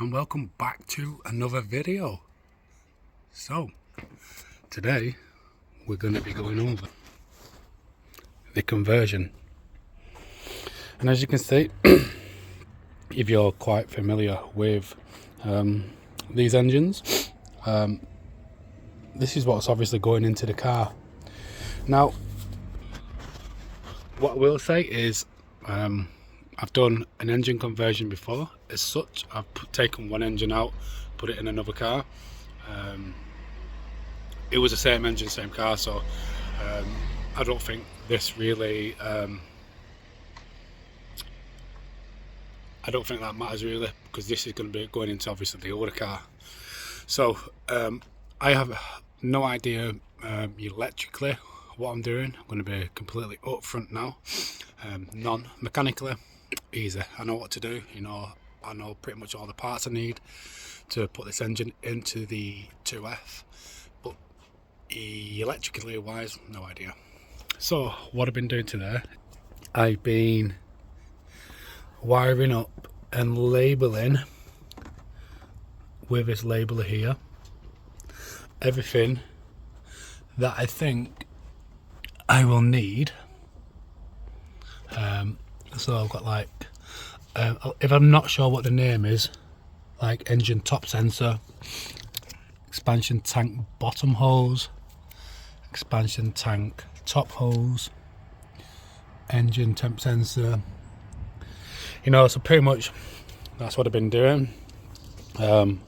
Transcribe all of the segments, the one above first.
and welcome back to another video. So today we're going to be going over the conversion, and as you can see, if you're quite familiar with these engines, this is what's obviously going into the car. Now what I will say is I've done an engine conversion before. As such, I've taken one engine out, put it in another car. It was the same engine, same car, so I don't think this really I don't think that matters really, because this is going to be going into obviously the older car. So I have no idea electrically what I'm doing. I'm going to be completely upfront now. Non-mechanically, easy. I know what to do. I know pretty much all the parts I need to put this engine into the 2F, but electrically wise, no idea. So what I've been doing today, I've been wiring up and labeling with this labeler here everything that I think I will need. So I've got like if I'm not sure what the name is, like engine top sensor, expansion tank bottom hose, expansion tank top hose, engine temp sensor, so pretty much that's what I've been doing. I'm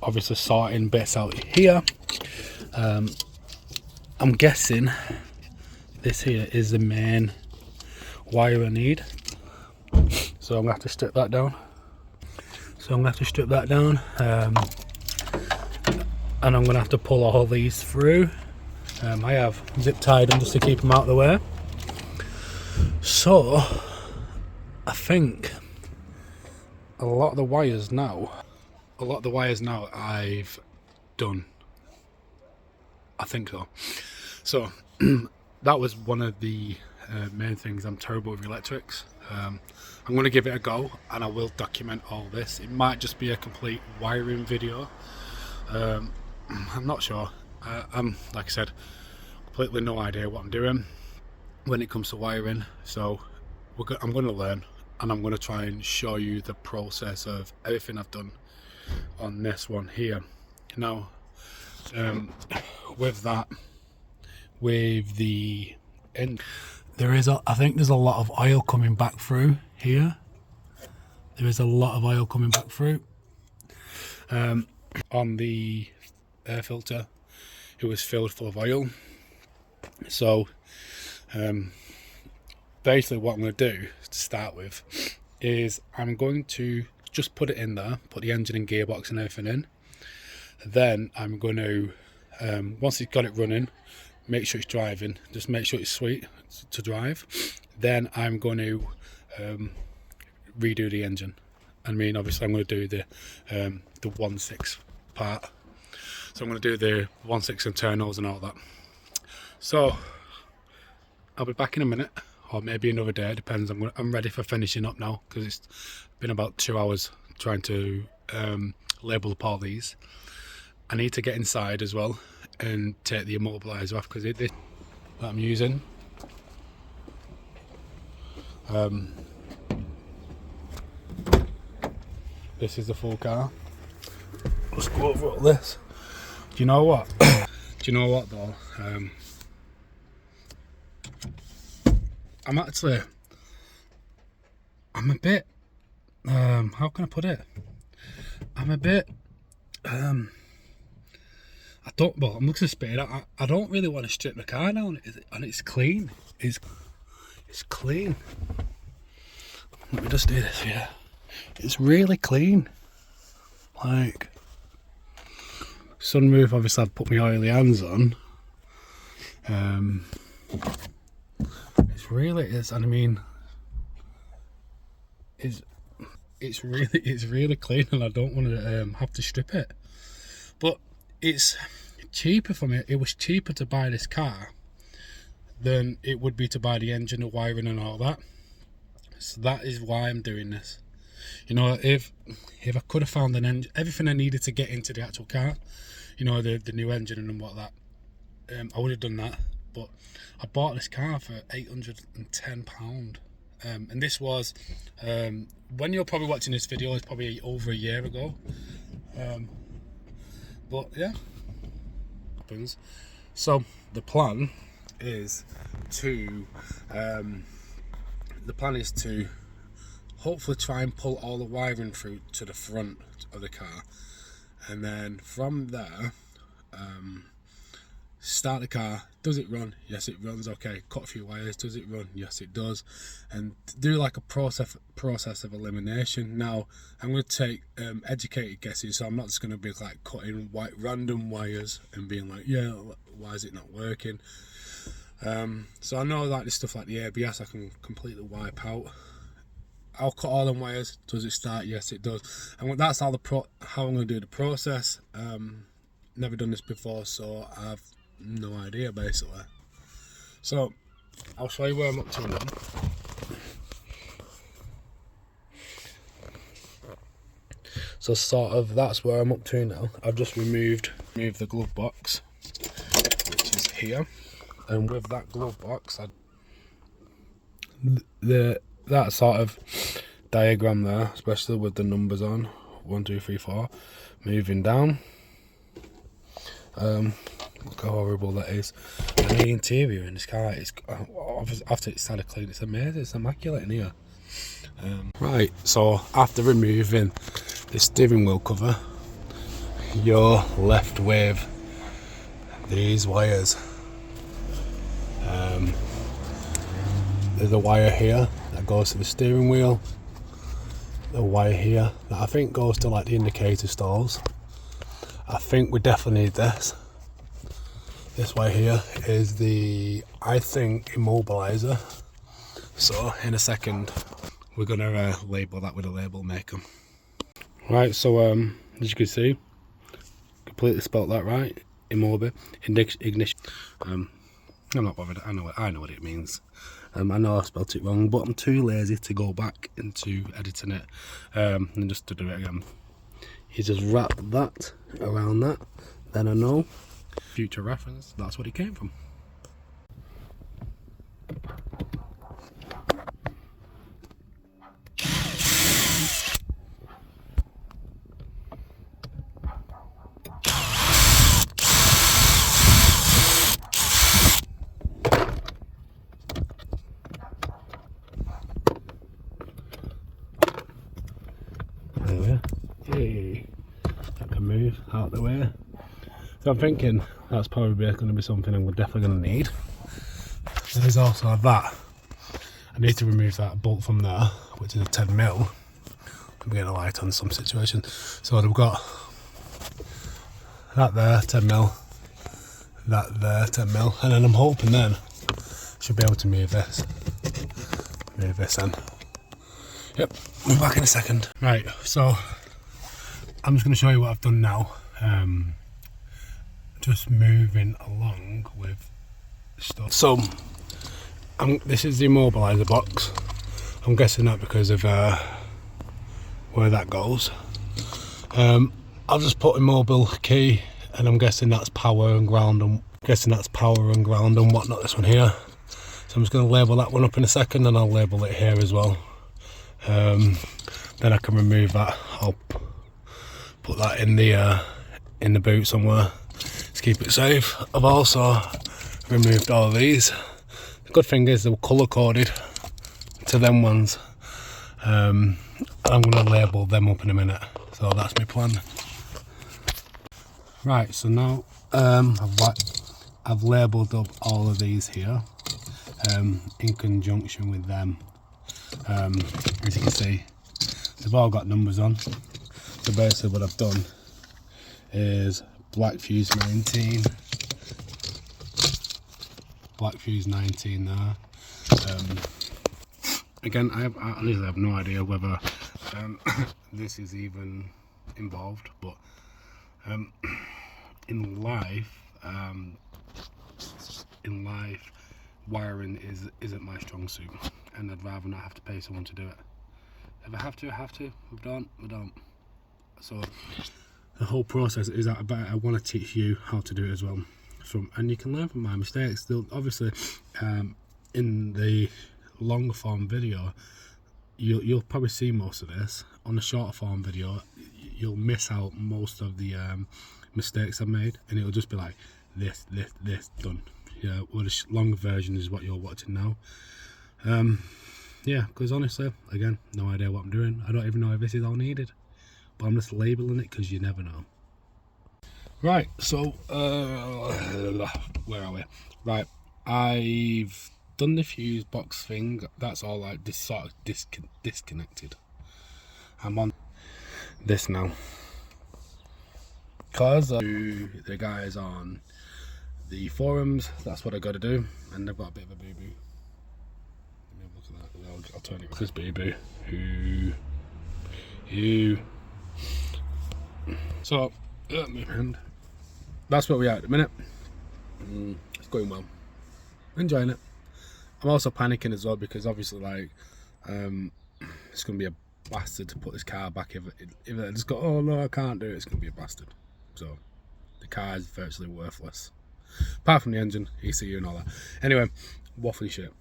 obviously sorting bits out here. I'm guessing this here is the main wire I need, so I'm gonna have to strip that down. And I'm gonna have to pull all these through. I have zip tied them just to keep them out of the way. So I think a lot of the wires now I've done. I think so. So that was one of the main things. I'm terrible with electrics. I'm going to give it a go, and I will document all this. It might just be a complete wiring video. I'm not sure. I'm, like I said, completely no idea what I'm doing when it comes to wiring. So I'm going to learn, and I'm going to try and show you the process of everything I've done on this one here. Now, with the end, I think there's a lot of oil coming back through here. There is a lot of oil coming back through. On the air filter, it was filled full of oil. So basically what I'm going to do to start with is I'm going to just put it in there, put the engine and gearbox and everything in. Then I'm going to, once it's got it running, make sure it's driving, just make sure it's sweet to drive. Then I'm going to redo the engine. I mean, obviously I'm going to do the 1.6 part. So I'm going to do the 1.6 internals and all that. So I'll be back in a minute, or maybe another day, it depends. I'm ready for finishing up now, because it's been about 2 hours trying to label up all these. I need to get inside as well and take the immobilizer off, because this that I'm using, this is the full car. Let's go over all this. Do you know what? Though? I'm a bit, how can I put it? I'm a bit, I'm looking to spit it out. I don't really want to strip the car down, and it's clean. It's clean. Let me just do this here. It's really clean. Like, sunroof, obviously I've put my oily hands on. It's really is, and I mean, it's really clean, and I don't want to have to strip it. But it's cheaper for me. It was cheaper to buy this car than it would be to buy the engine, the wiring and all that. So that is why I'm doing this. You know, if I could have found an engine, everything I needed to get into the actual car, you know, the new engine and what that, I would have done that. But I bought this car for £810. And this was, when you're probably watching this video, it's probably over a year ago. But yeah, happens. So the plan is to hopefully try and pull all the wiring through to the front of the car, and then from there start the car. Does it run? Yes, it runs. Okay, cut a few wires. Does it run? Yes, it does. And do like a process of elimination. Now I'm going to take educated guesses, so I'm not just going to be like cutting random wires and being like, yeah, why is it not working? So I know like this stuff like the ABS I can completely wipe out. I'll cut all them wires. Does it start? Yes, it does. And that's how how I'm going to do the process. Never done this before, so I've no idea basically. So I'll show you where I'm up to now. So sort of that's where I'm up to now. I've just removed the glove box, which is here, and with that glove box, that sort of diagram there, especially with the numbers on 1, 2, 3, 4, moving down. Look how horrible that is. And the interior in this car is, after it's started clean, it's amazing. It's immaculate in here. Right, so after removing the steering wheel cover, you're left with these wires. There's a wire here that goes to the steering wheel. The wire here that I think goes to like the indicator stalls. I think we definitely need this. This wire here is the, I think, immobilizer. So in a second we're gonna label that with a label maker. Right, so as you can see, completely spelt that right. Immobile ignition. I'm not bothered. I know what it means. I know I spelt it wrong, but I'm too lazy to go back into editing it and just to do it again. You just wrap that around that, then I know. Future reference, that's what it came from. There we are. Yay. That can move out the way. So I'm thinking that's probably going to be something I'm definitely going to need. There's also that. I need to remove that bolt from there, which is a 10mm. I'm getting a light on some situations. So I've got that there, 10mm, that there, 10mm, and then I'm hoping then I should be able to move this. Move this in. Yep, we'll be back in a second. Right, so I'm just going to show you what I've done now. Just moving along with stuff. So this is the immobilizer box. I'm guessing that because of where that goes. I've just put immobile key, and I'm guessing that's power and ground, and whatnot. This one here. So I'm just going to label that one up in a second, and I'll label it here as well. Then I can remove that. I'll put that in the boot somewhere to keep it safe. I've also removed all of these. The good thing is they were colour coded to them ones. I'm going to label them up in a minute. So that's my plan. Right, so now I've labelled up all of these here in conjunction with them. As you can see, they've all got numbers on. So basically what I've done is black fuse 19, black fuse 19 there. Again, I honestly have no idea whether this is even involved, but in life, wiring isn't my strong suit, and I'd rather not have to pay someone to do it. If I have to, I have to. If I don't, I don't. So the whole process is that I want to teach you how to do it as well. And you can learn from my mistakes. They'll obviously, in the longer form video, you'll probably see most of this. On the shorter form video, you'll miss out most of the mistakes I made, and it'll just be like this done. Yeah, well, the longer version is what you're watching now. Yeah, because honestly, again, no idea what I'm doing. I don't even know if this is all needed, but I'm just labeling it because you never know. Right, so where are we? Right, I've done the fuse box thing. That's all like sort of disconnected. I'm on this now because the guys on the forums, that's what I got to do, and they've got a bit of a boo-boo. Let me have a look at that. I'll turn it with this boo-boo. Who? So, my hand. That's where we are at the minute. It's going well. Enjoying it. I'm also panicking as well because obviously, like, it's going to be a bastard to put this car back. If I just go, oh no, I can't do it, it's going to be a bastard. So, the car is virtually worthless. Apart from the engine, ECU and all that. Anyway, waffly shit.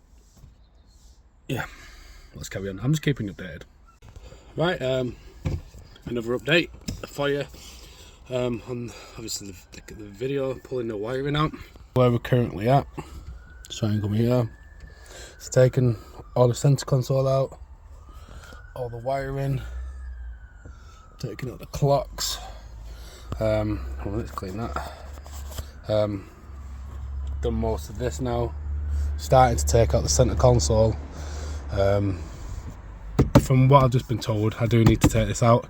Yeah, let's carry on. I'm just keeping you updated. Right, another update for you. On obviously the video, pulling the wiring out. Where we're currently at. Triangle here. It's taken all the center console out, all the wiring, taking out the clocks. Well, let's clean that. Done most of this now. Starting to take out the center console. From what I've just been told, I do need to take this out,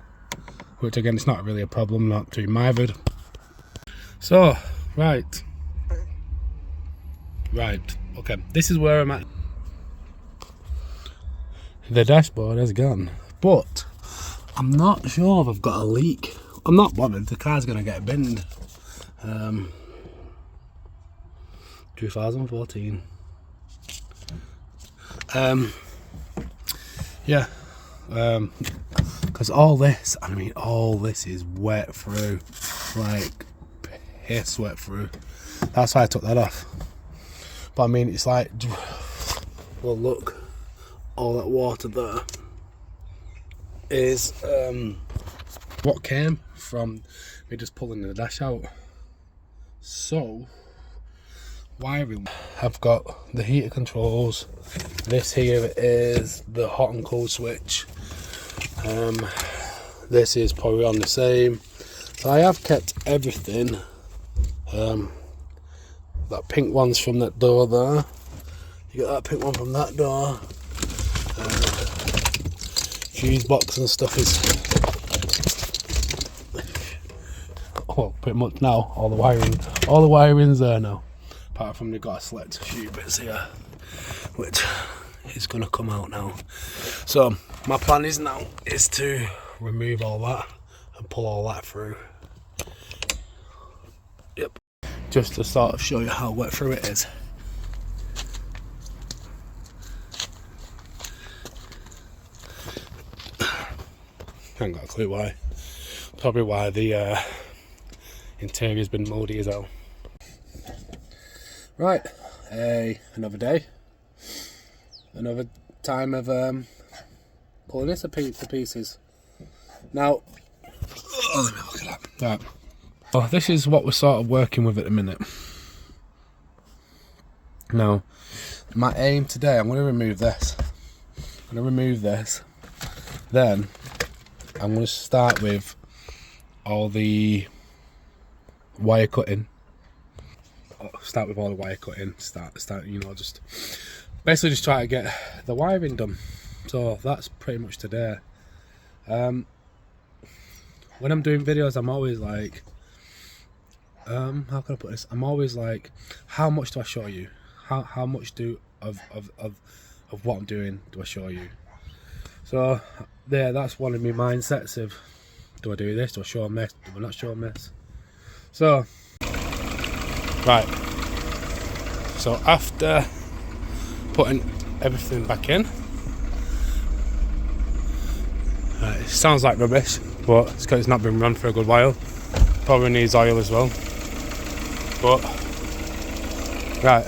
which again, it's not really a problem, not too mithered. So, right, okay, this is where I'm at. The dashboard has gone, but I'm not sure if I've got a leak. I'm not bothered, the car's gonna get binned. 2014. Yeah, because all this is wet through, like piss wet through. That's why I took that off. But I mean, it's like, well, look, all that water there is what came from me just pulling the dash out. So, wiring, I've got the heater controls. This here is the hot and cold switch. This is probably on the same. So I have kept everything. That pink one's from that door there. You got that pink one from that door. Fuse box and stuff is, well, pretty much now all the wiring's there now. Apart from they've got a select few bits here, which is going to come out now. So my plan is now is to remove all that and pull all that through. Yep. Just to sort of show you how wet through it is. I haven't got a clue why. Probably why the interior's been mouldy as hell. Right, another day, another time of pulling this to pieces. Now, let me look at that. Right, well, this is what we're sort of working with at the minute. Now, my aim today, I'm going to remove this. Then I'm going to start with all the wire cutting. Start, you know, just basically just try to get the wiring done. So that's pretty much today. When I'm doing videos, I'm always like, how can I put this? I'm always like, how much do I show you? How much of what I'm doing do I show you? So there, that's one of my mindsets of, do I do this? Do I show them this? Do I not show them this? So, right. So after putting everything back in, It sounds like rubbish, but it's because it's not been run for a good while. Probably needs oil as well. But right,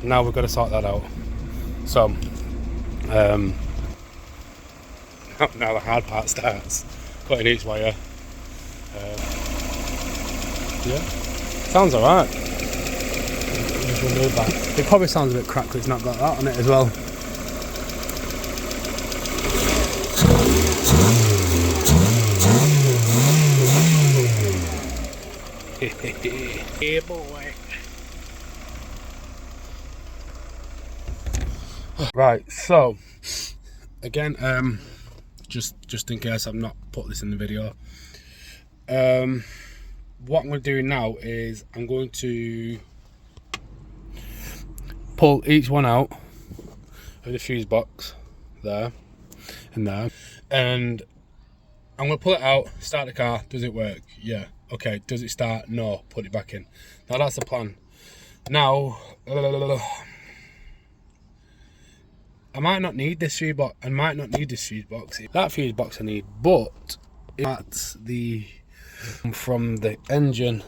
now we've got to sort that out. So now the hard part starts, cutting each wire. Yeah, sounds alright. Just remove that. It probably sounds a bit cracked because it's not got that on it as well. Yeah, boy. Right, so again, just in case I've not put this in the video, what I'm going to do now is I'm going to pull each one out of the fuse box there and there, and I'm going to pull it out, start the car. Does it work? Yeah. Okay. Does it start? No. Put it back in. Now that's the plan. Now I might not need this fuse box. I might not need this fuse box. That fuse box I need, but that's the from the engine.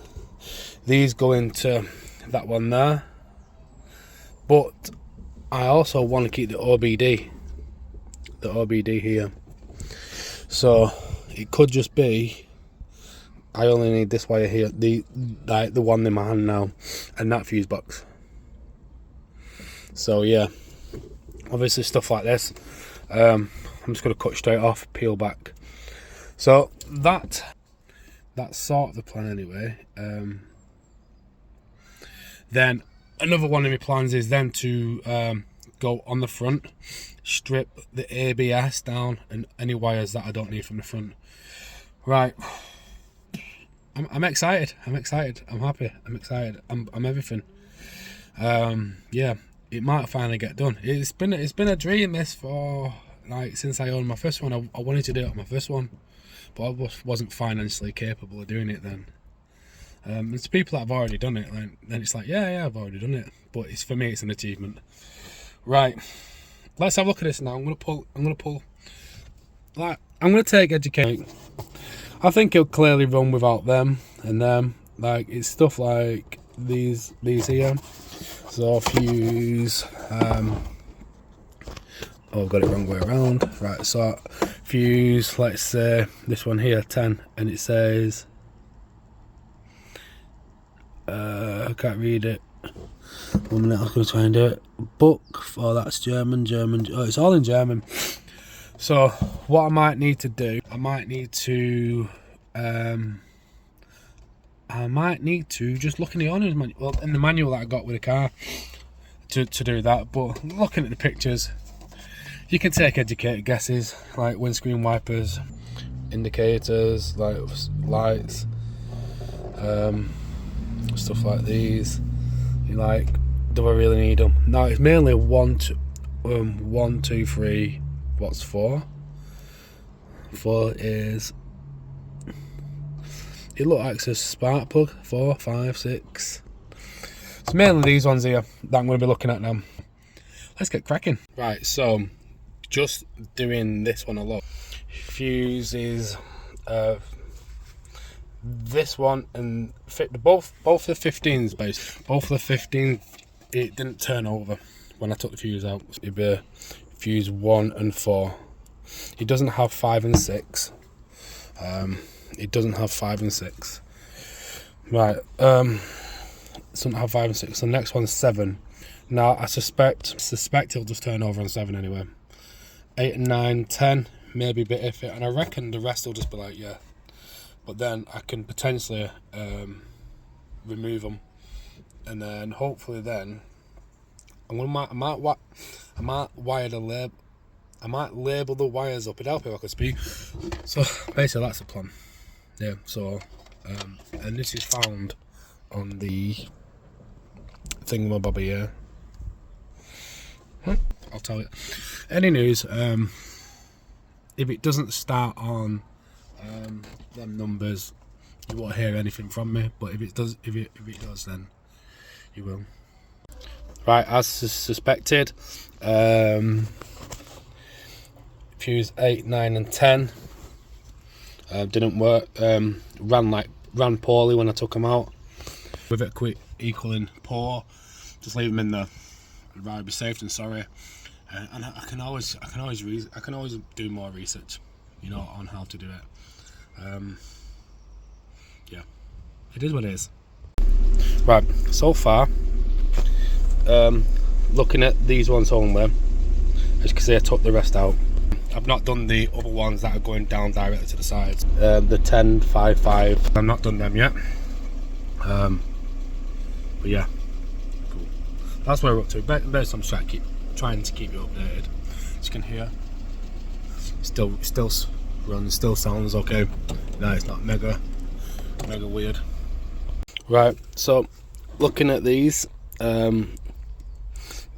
These go into that one there, but I also want to keep the OBD here. So it could just be I only need this wire here, the one in my hand now, and that fuse box. So yeah, obviously stuff like this, I'm just going to cut straight off, peel back. So that's sort of the plan anyway. Then another one of my plans is then to go on the front, strip the ABS down and any wires that I don't need from the front. Right, I'm excited. I'm happy. I'm excited. I'm everything. Yeah, it might finally get done. It's been a dream this for like since I owned my first one. I wanted to do it on my first one, but I wasn't financially capable of doing it then. There's people that have already done it, then it's like yeah I've already done it, but it's for me it's an achievement. Right, let's have a look at this now. I'm gonna pull like I'm gonna take education. I think it'll clearly run without them and them. Like it's stuff like these here. So fuse. Oh, I've got it wrong way around. Right, so fuse. Let's say this one here, 10, and it says. I can't read it. 1 minute, I was going to try and do it. Book. Oh, that's German. Oh, it's all in German. So what I might need to do, I might need to just look in the owner's manual, well, in the manual that I got with the car to do that. But looking at the pictures, you can take educated guesses, like windscreen wipers, indicators, like lights, stuff like these. You're like, do I really need them? No, it's mainly 1, 2, 3. What's 4? 4 is, it looks like it's a spark plug. 4, 5, 6. It's mainly these ones here that I'm going to be looking at now. Let's get cracking. Right, so just doing this one alone. Fuse is this one and fit both the 15s base. Both the 15, it didn't turn over when I took the fuse out. It'd be fuse 1 and 4. It doesn't have 5 and 6. It doesn't have 5 and 6. Right, it doesn't have 5 and 6. The next one's 7. Now I suspect it'll just turn over on 7 anyway. 8 and 9, 10, maybe a bit iffy, and I reckon the rest will just be like yeah. But then I can potentially remove them, and then hopefully then I might label the wires up. It'd help if I could speak. So basically that's the plan. Yeah. So and this is found on the thingamabobby here. I'll tell you. Any news? If it doesn't start on them numbers, you won't hear anything from me. But if it does, then you will. Right, as suspected, fuse 8, 9 and 10 didn't work. Ran poorly when I took them out. With it quick equaling poor, just leave them in there. I'd rather be safe than sorry. And I can always do more research, you know, on how to do it. Yeah, it is what it is. Right, so far, looking at these ones only, as you can see, I took the rest out. I've not done the other ones that are going down directly to the sides. The 10, 5, 5. I've not done them yet. But yeah, cool. That's where we're up to. Based on trying to keep you updated. As you can hear, still runs, still sounds okay. No, it's not mega weird. Right, so looking at these are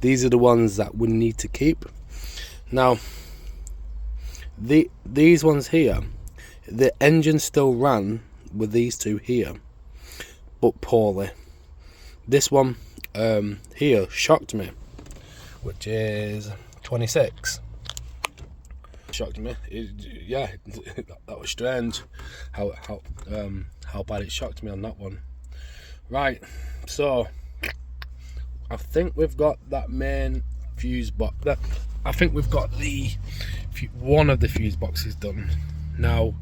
the ones that we need to keep. Now, these ones here, the engine still ran with these two here, but poorly. This one here shocked me, which is 26. Shocked me. Yeah, that was strange. How bad it shocked me on that one. Right, so I think we've got that main fuse box. I think we've got one of the fuse boxes done. Now,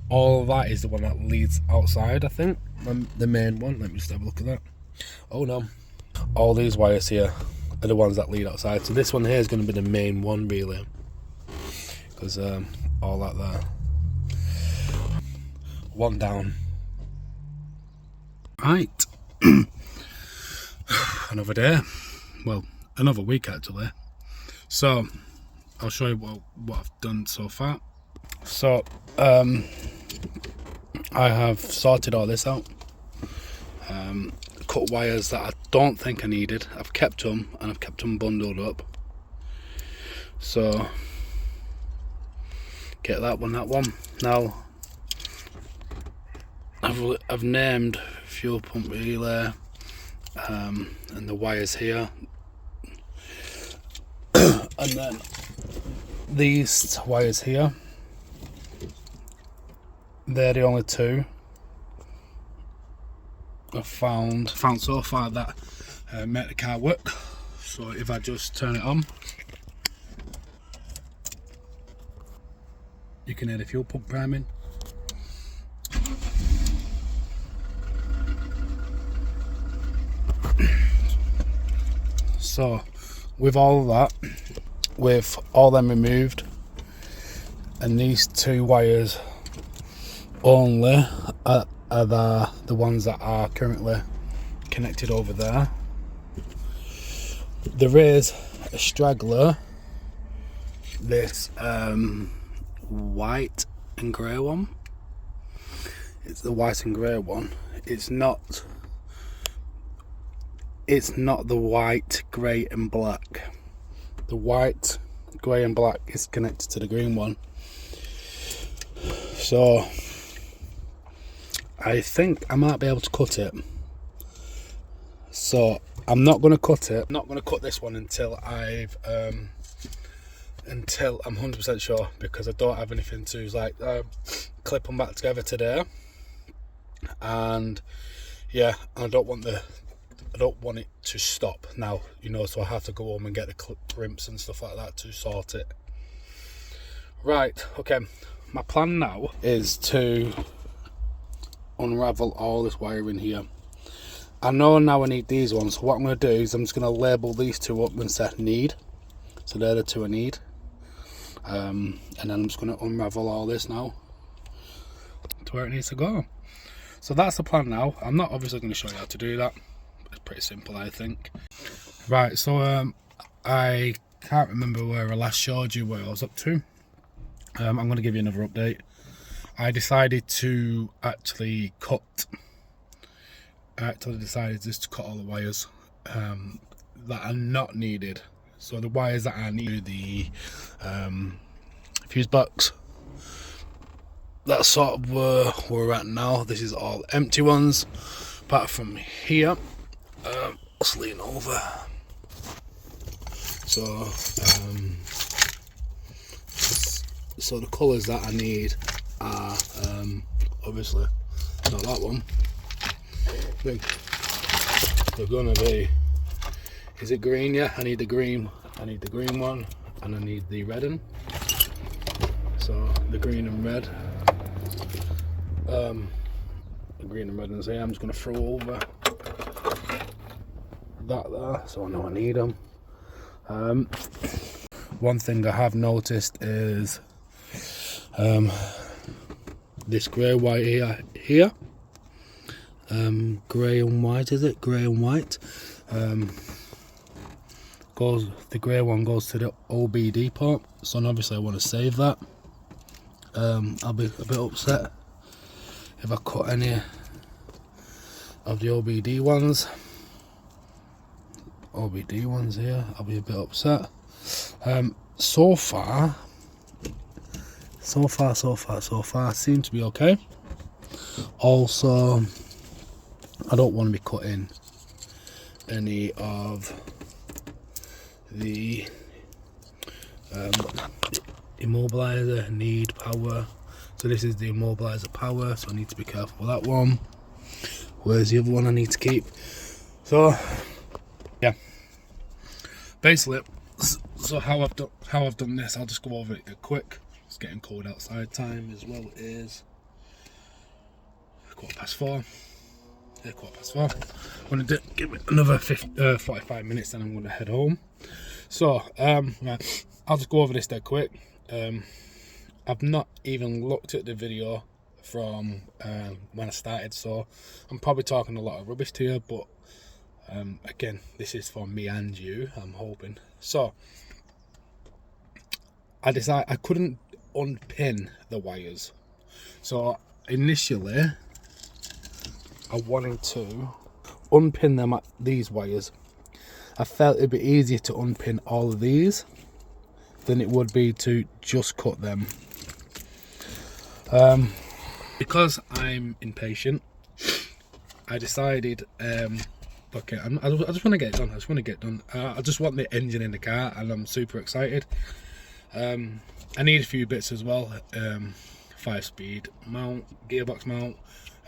all of that is the one that leads outside, I think. The main one. Let me just have a look at that. Oh no. All these wires here are the ones that lead outside. So this one here is going to be the main one, really. Because all that there. One down. Right. Another day. Well, another week actually. So I'll show you what I've done so far. So I have sorted all this out. Cut wires that I don't think I needed. I've kept them, and I've kept them bundled up. So get that one. Now I've named fuel pump relay and the wires here. And then these wires here, they're the only two I've found so far that make the car work. So if I just turn it on, you can hear the fuel pump priming. So with all of that, with all them removed, and these two wires only are the ones that are currently connected over there. There is a straggler, this white and grey one. It's the white and grey one. It's not the white, grey and black. The white, grey and black is connected to the green one. So I think I might be able to cut it. So I'm not going to cut it. I'm not going to cut this one until I'm 100% sure, because I don't have anything to clip them back together today. And yeah, I don't want it to stop now, you know, so I have to go home and get the clip crimps and stuff like that to sort it. Right, okay, my plan now is to unravel all this wiring here. I know now I need these ones, so what I'm going to do is I'm just going to label these two up and set need. So they're the two I need. And then I'm just going to unravel all this now to where it needs to go. So that's the plan now. I'm not obviously going to show you how to do that. It's pretty simple, I think. Right, so I can't remember where I last showed you where I was up to. I'm going to give you another update. I decided to actually decided just to cut all the wires that are not needed. So the wires that are needed, the fuse box, that's sort of where we're at now. This is all empty ones, apart from here. Let's lean over. So the colours that I need are obviously not that one. They're gonna be, is it green? Yeah, I need the green one, and I need the red one. So the green and red. The green and red ones here, I'm just gonna throw over that there, so I know I need them. One thing I have noticed is this grey white here. Grey and white, is it? Grey and white. The grey one goes to the OBD port, so obviously I want to save that. I'll be a bit upset if I cut any of the OBD ones here. I'll be a bit upset. So far seem to be okay. Also, I don't want to be cutting any of the immobilizer need power. So this is the immobilizer power, so I need to be careful with that one. Where's the other one I need to keep? So yeah, basically, so how I've done this, I'll just go over it quick. It's getting cold outside. Time as well is 4:15. Yeah, 4:15. I'm going to give it another 45 minutes, then I'm going to head home. So right, I'll just go over this dead quick. I've not even looked at the video from when I started, so I'm probably talking a lot of rubbish to you, but again, this is for me and you, I'm hoping. So I decided I couldn't unpin the wires, so initially I wanted to unpin them at these wires. I felt it'd be easier to unpin all of these than it would be to just cut them. Because I'm impatient, I decided, okay, I just want to get it done. I just want the engine in the car, and I'm super excited. I need a few bits as well. 5-speed mount, gearbox mount.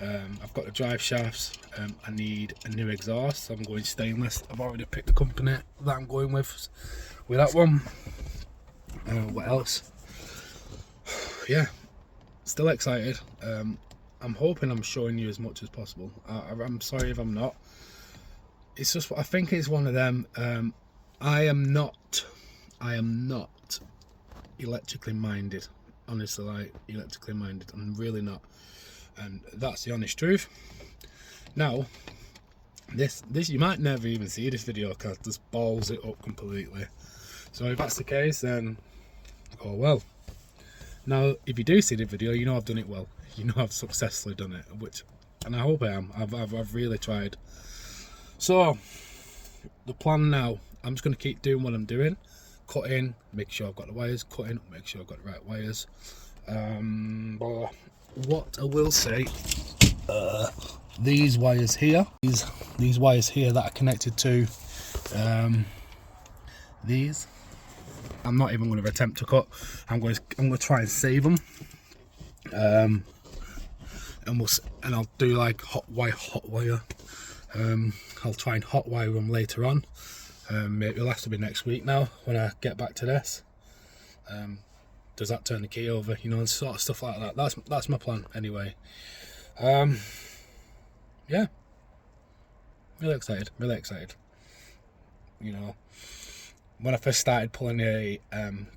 I've got the drive shafts. I need a new exhaust, so I'm going stainless. I've already picked the company that I'm going with that one. What else? Yeah, still excited. I'm hoping I'm showing you as much as possible. I'm sorry if I'm not. It's just, I think it's one of them. I am not electrically minded. Honestly, like, electrically minded, I'm really not, and that's the honest truth. Now, this you might never even see this video because this balls it up completely. So if that's the case, then oh well. Now, if you do see the video, you know I've done it well. You know I've successfully done it, and I hope I am. I've really tried. So the plan now, I'm just going to keep doing what I'm doing. Cutting, make sure I've got the wires. Cutting, make sure I've got the right wires. But what I will say, these wires here, these wires here that are connected to these, I'm not even going to attempt to cut. I'm going to try and save them, and I'll do like hot wire. I'll try and hot wire them later on. Maybe it'll have to be next week now when I get back to this. Does that turn the key over? You know, and sort of stuff like that. That's my plan anyway. Yeah, really excited. You know, when I first started pulling a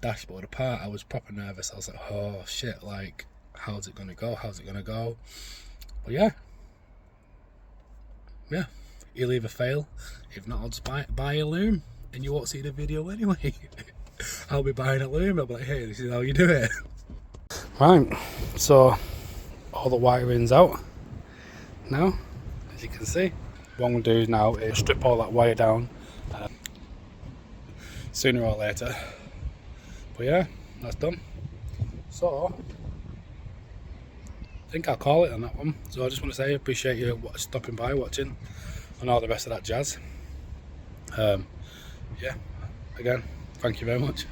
dashboard apart, I was proper nervous. I was like, oh shit, like, how's it gonna go? But yeah, you'll either fail. If not, I'll just buy a loom, and you won't see the video anyway. I'll be buying a loom. I'll be like, hey, this is how you do it. Right, so all the wiring's out now, as you can see. What I'm going to do now is strip all that wire down sooner or later. But yeah, that's done. So I think I'll call it on that one. So I just want to say I appreciate you stopping by, watching, and all the rest of that jazz. Yeah, again, Thank you very much.